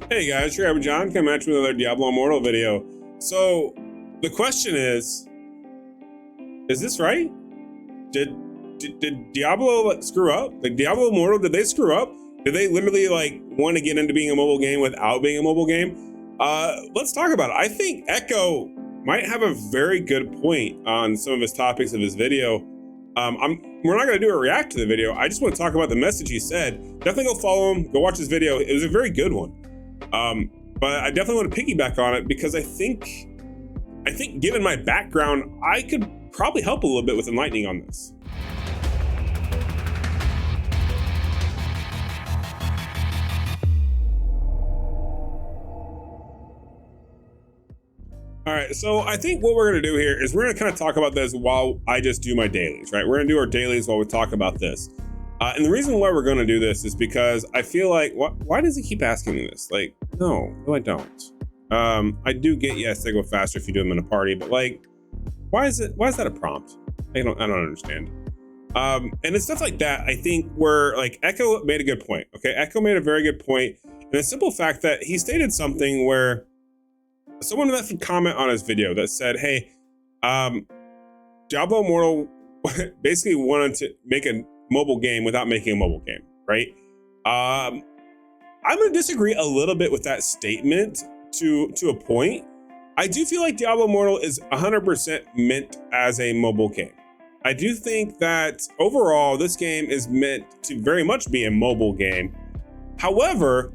Hey guys, you're John coming at you with another Diablo Immortal video. So the question is this right? Did Diablo screw up? Like Diablo Immortal, did they screw up? Did they literally like want to get into being a mobile game without being a mobile game? Let's talk about it. I think Echo might have a very good point on some of his topics of his video. We're not going to do a react to the video. I just want to talk about the message he said. Definitely go follow him, go watch his video. It was a very good one. But I definitely want to piggyback on it because I think given my background, I could probably help a little bit with enlightening on this. All right, so I think what we're gonna do here is we're gonna kind of talk about this while I just do my dailies, right? We're gonna do our dailies while we talk about this. And the reason why we're gonna do this is because I feel like, why does he keep asking me this? Like, no, I don't. I do get, yes, they go faster if you do them in a party, but like, why is that a prompt? I don't understand. And it's stuff like that, I think, where like Echo made a good point, okay? Echo made a very good point, and the simple fact that he stated something where someone left a comment on his video that said, hey, Diablo Immortal basically wanted to make a mobile game without making a mobile game, right? I'm gonna disagree a little bit with that statement to a point. I do feel like Diablo Immortal is 100% meant as a mobile game. I do think that overall, this game is meant to very much be a mobile game. However,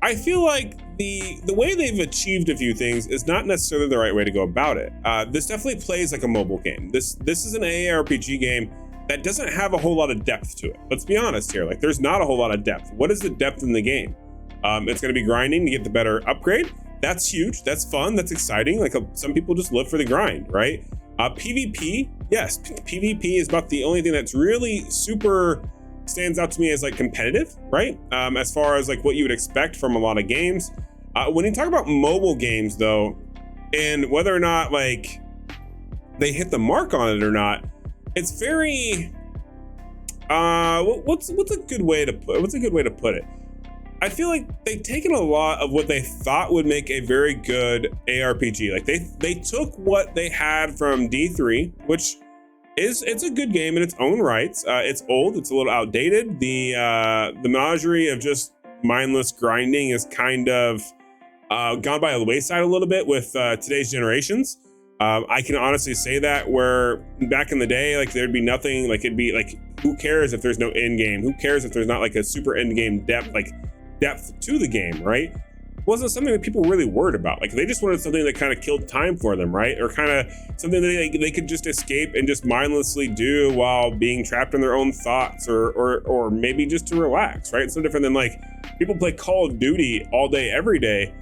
I feel like the way they've achieved a few things is not necessarily the right way to go about it. This definitely plays like a mobile game. This is an AARPG game that doesn't have a whole lot of depth to it. Let's be honest here. Like, there's not a whole lot of depth. What is the depth in the game? It's going to be grinding to get the better upgrade. That's huge. That's fun. That's exciting. Like, some people just live for the grind, right? PvP, yes, PvP is about the only thing that's really super stands out to me as like competitive, right? As far as like what you would expect from a lot of games. When you talk about mobile games though, and whether or not like they hit the mark on it or not, it's very what's a good way to put it? I feel like they've taken a lot of what they thought would make a very good ARPG. Like they took what they had from D3, which it's a good game in its own rights. It's old, it's a little outdated. The menagerie of just mindless grinding is kind of gone by the wayside a little bit with today's generations. I can honestly say that, where back in the day, like there'd be nothing, like it'd be like, who cares if there's no end game? Who cares if there's not like a super end game depth to the game, right? It wasn't something that people really worried about. Like they just wanted something that kind of killed time for them, right? Or kind of something that they could just escape and just mindlessly do while being trapped in their own thoughts, or maybe just to relax, right? It's no different than like people play Call of Duty all day, every day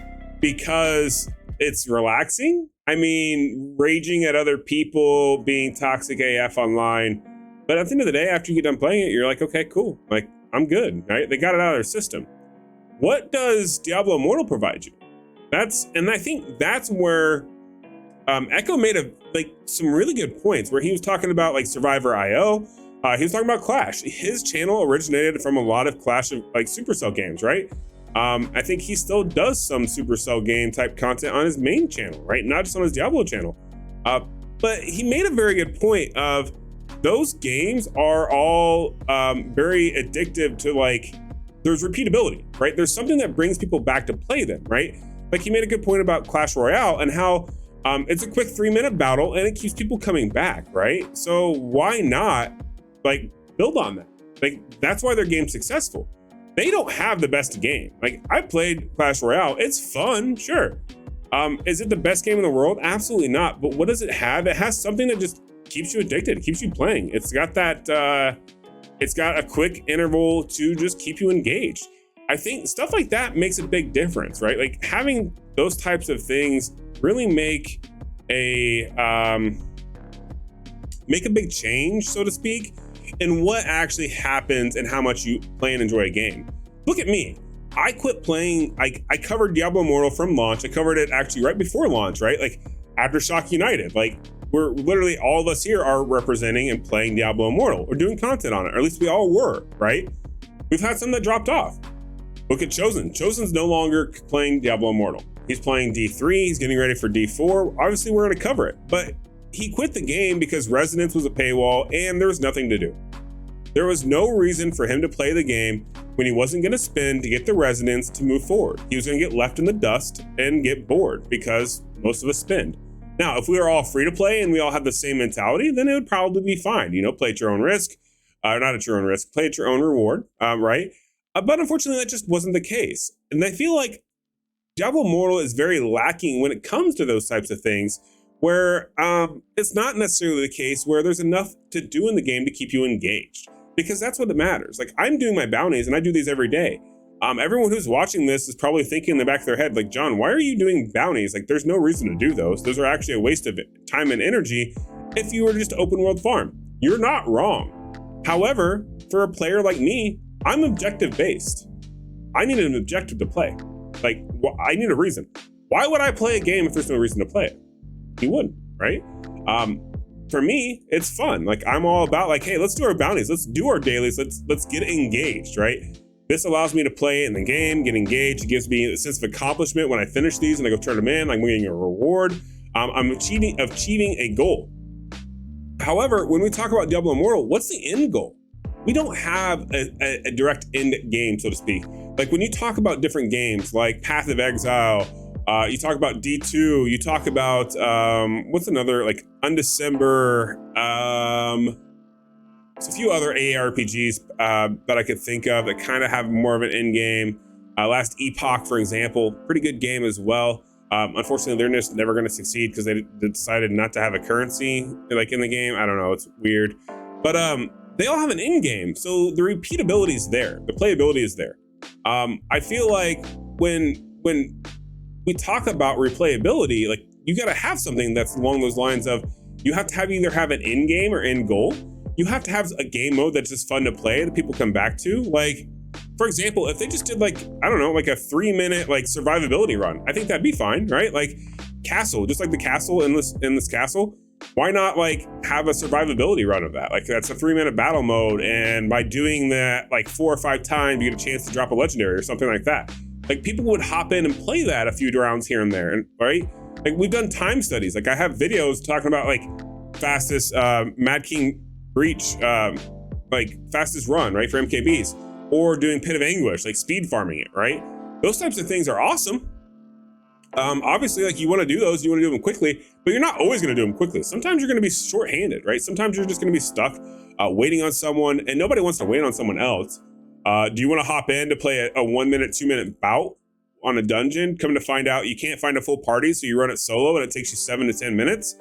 because it's relaxing. I mean, raging at other people, being toxic AF online. But at the end of the day, after you get done playing it, you're like, okay, cool. Like, I'm good, right? They got it out of their system. What does Diablo Immortal provide you? And I think that's where Echo made some really good points, where he was talking about like Survivor IO. He was talking about Clash. His channel originated from a lot of Clash of like Supercell games, right? I think he still does some Supercell game type content on his main channel, right? Not just on his Diablo channel. But he made a very good point of those games are all very addictive to like, there's repeatability, right? There's something that brings people back to play them, right? Like he made a good point about Clash Royale and how it's a quick 3-minute battle and it keeps people coming back, right? So why not like build on that? Like that's why their game's successful. They don't have the best game. Like I played Clash Royale. It's fun, sure. Is it the best game in the world? Absolutely not. But what does it have? It has something that just keeps you addicted. It keeps you playing. It's got that, it's got a quick interval to just keep you engaged. I think stuff like that makes a big difference, right? Like having those types of things really make a big change, so to speak, in what actually happens and how much you play and enjoy a game. Look at me. I quit playing. I covered Diablo Immortal from launch. I covered it actually right before launch, right? Like Aftershock United. Like we're literally, all of us here are representing and playing Diablo Immortal or doing content on it, or at least we all were, right? We've had some that dropped off. Look at Chosen. Chosen's no longer playing Diablo Immortal. He's playing D3, he's getting ready for D4. Obviously, we're gonna cover it, but he quit the game because Resonance was a paywall and there was nothing to do. There was no reason for him to play the game when he wasn't gonna spend to get the Resonance to move forward. He was gonna get left in the dust and get bored because most of us spend. Now, if we were all free to play and we all had the same mentality, then it would probably be fine. You know, play at your own risk, not at your own risk, play at your own reward, right? But unfortunately, that just wasn't the case. And I feel like Diablo Immortal is very lacking when it comes to those types of things, where it's not necessarily the case where there's enough to do in the game to keep you engaged, because that's what matters. Like, I'm doing my bounties and I do these every day. Everyone who's watching this is probably thinking in the back of their head, like, John, why are you doing bounties? Like, there's no reason to do those. Those are actually a waste of time and energy if you were to just open world farm. You're not wrong. However, for a player like me, I'm objective based. I need an objective to play. Like, I need a reason. Why would I play a game if there's no reason to play it? You wouldn't, right? For me, it's fun. Like, I'm all about, like, hey, let's do our bounties. Let's do our dailies. Let's get engaged, right? This allows me to play in the game, get engaged. It gives me a sense of accomplishment when I finish these and I go turn them in. I'm getting a reward. I'm achieving a goal. However, when we talk about Diablo Immortal, what's the end goal? We don't have a direct end game, so to speak. Like, when you talk about different games like Path of Exile, you talk about D2, you talk about, what's another, like Undecember, there's a few other ARPGs that I could think of that kind of have more of an end game. Last Epoch, for example, pretty good game as well. Unfortunately, they're just never going to succeed because they decided not to have a currency like in the game. I don't know, it's weird. But they all have an end game, so the repeatability is there, the playability is there. I feel like when we talk about replayability, like, you got to have something that's along those lines of, you have to have either have an end game or end goal. You have to have a game mode that's just fun to play that people come back to. Like, for example, if they just did, like, I don't know, like a 3-minute like survivability run, I think that'd be fine, right? Like Castle, just like the castle in this castle. Why not like have a survivability run of that? Like, that's a 3-minute battle mode, and by doing that like 4 or 5 times, you get a chance to drop a legendary or something like that. Like, people would hop in and play that a few rounds here and there, and right? Like, we've done time studies. Like, I have videos talking about like fastest Mad King Breach, like fastest run, right, for MKBs, or doing Pit of Anguish, like speed farming it, right? Those types of things are awesome. Obviously, like, you want to do those, you want to do them quickly, but you're not always going to do them quickly. Sometimes you're going to be short-handed, right? Sometimes you're just going to be stuck waiting on someone, and nobody wants to wait on someone else. Do you want to hop in to play a 1-minute, 2-minute bout on a dungeon, come to find out you can't find a full party, so you run it solo and it takes you 7 to 10 minutes?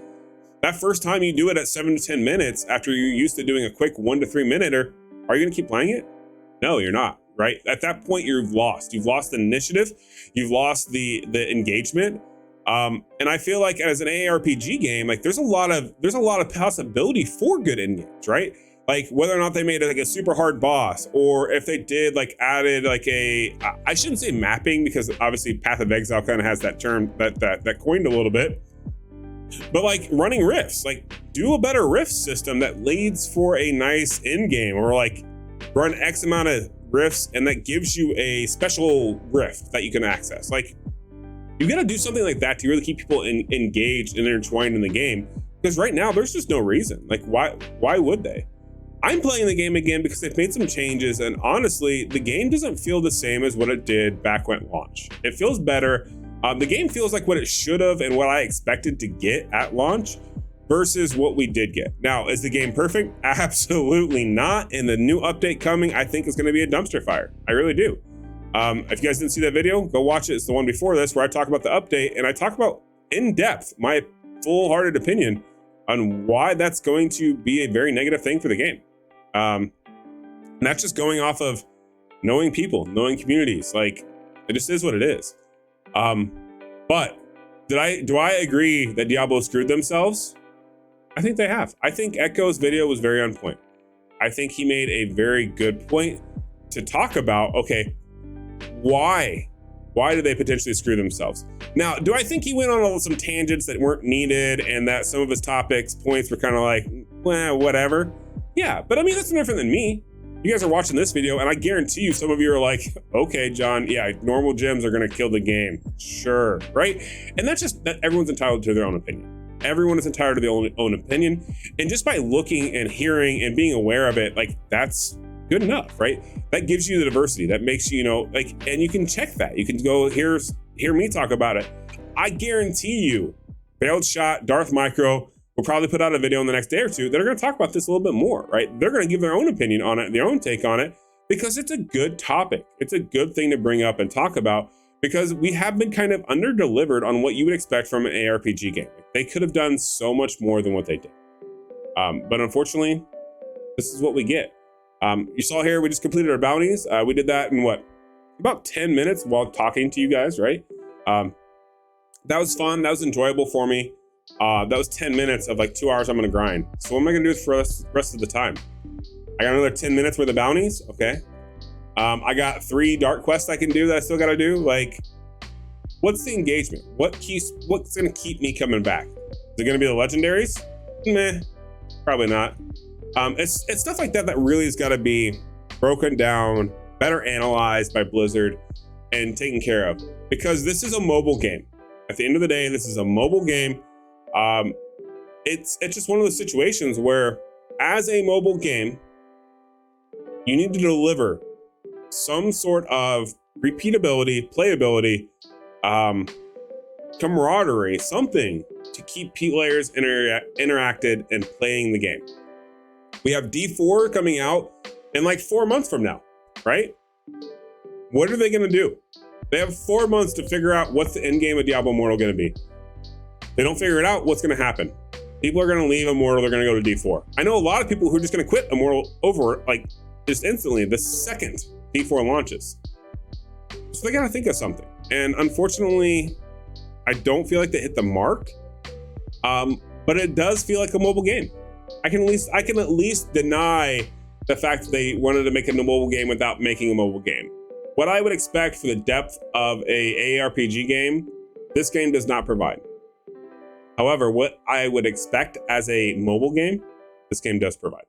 That first time you do it at 7 to 10 minutes after you're used to doing a quick 1 to 3 minute, are you going to keep playing it? No, you're not, right? At that point, you've lost. You've lost the initiative. You've lost the engagement. And I feel like as an ARPG game, like, there's a lot of possibility for good end games, right? Like, whether or not they made it like a super hard boss, or if they did like added like I shouldn't say mapping, because obviously Path of Exile kind of has that term that coined a little bit. But like running rifts, like, do a better rift system that leads for a nice end game, or like run X amount of rifts and that gives you a special rift that you can access. Like, you got to do something like that to really keep people engaged and intertwined in the game. Because right now there's just no reason. Like, why would they? I'm playing the game again because they've made some changes, and honestly, the game doesn't feel the same as what it did back when it launched. It feels better. The game feels like what it should have and what I expected to get at launch versus what we did get. Now, is the game perfect? Absolutely not. And the new update coming, I think, is going to be a dumpster fire. I really do. If you guys didn't see that video, go watch it. It's the one before this, where I talk about the update, and I talk about in depth my full-hearted opinion on why that's going to be a very negative thing for the game. And that's just going off of knowing people, knowing communities. Like, it just is what it is. But do I agree that Diablo screwed themselves? I think they have. I think Echo's video was very on point. I think he made a very good point to talk about, okay, why did they potentially screw themselves? Now, do I think he went on some tangents that weren't needed, and that some of his points were kind of like, well, whatever? Yeah, but I mean, that's no different than me. You guys are watching this video, and I guarantee you some of you are like, okay, John, yeah, normal gyms are gonna kill the game. Sure, right? And that's just, that everyone's entitled to their own opinion. Everyone is entitled to their own opinion. And just by looking and hearing and being aware of it, like, that's good enough, right? That gives you the diversity. That makes you, like, and you can check that. You can go, hear me talk about it. I guarantee you, Failed Shot, Darth Micro, will probably put out a video in the next day or two that are going to talk about this a little bit more, right? They're going to give their own opinion on it, their own take on it, because it's a good topic. It's a good thing to bring up and talk about, because we have been kind of under-delivered on what you would expect from an ARPG game. They could have done so much more than what they did. But unfortunately, this is what we get. You saw here, we just completed our bounties. We did that in about 10 minutes while talking to you guys, right? That was fun. That was enjoyable for me. That was 10 minutes of like 2 hours I'm gonna grind. So what am I gonna do for the rest of the time? I got another 10 minutes worth of bounties, okay. I got 3 dark quests I can do that I still gotta do. Like, what's the engagement? What's gonna keep me coming back? Is it gonna be the legendaries? Meh, probably not. It's stuff like that that really has gotta be broken down, better analyzed by Blizzard and taken care of. Because this is a mobile game. At the end of the day, this is a mobile game. It's just one of those situations where, as a mobile game, you need to deliver some sort of repeatability, playability, camaraderie, something to keep players interacted and playing the game. We have D4 coming out in like 4 months from now, right? What are they gonna do? They have 4 months to figure out what's the end game of Diablo Immortal gonna be. They don't figure it out, what's gonna happen? People are gonna leave Immortal, they're gonna go to D4. I know a lot of people who are just gonna quit Immortal over, like, just instantly the second D4 launches. So they gotta think of something. And unfortunately, I don't feel like they hit the mark, but it does feel like a mobile game. I can at least deny the fact that they wanted to make a mobile game without making a mobile game. What I would expect for the depth of a ARPG game, this game does not provide. However, what I would expect as a mobile game, this game does provide.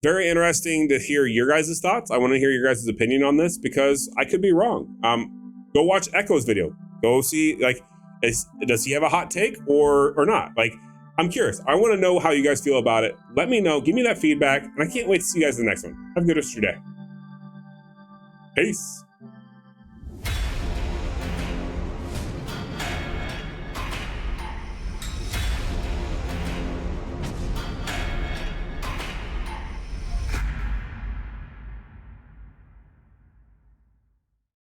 Very interesting to hear your guys' thoughts. I want to hear your guys' opinion on this, because I could be wrong. Go watch Echo's video. Go see, like, does he have a hot take or not? Like, I'm curious. I want to know how you guys feel about it. Let me know. Give me that feedback. And I can't wait to see you guys in the next one. Have a good rest of your day. Peace.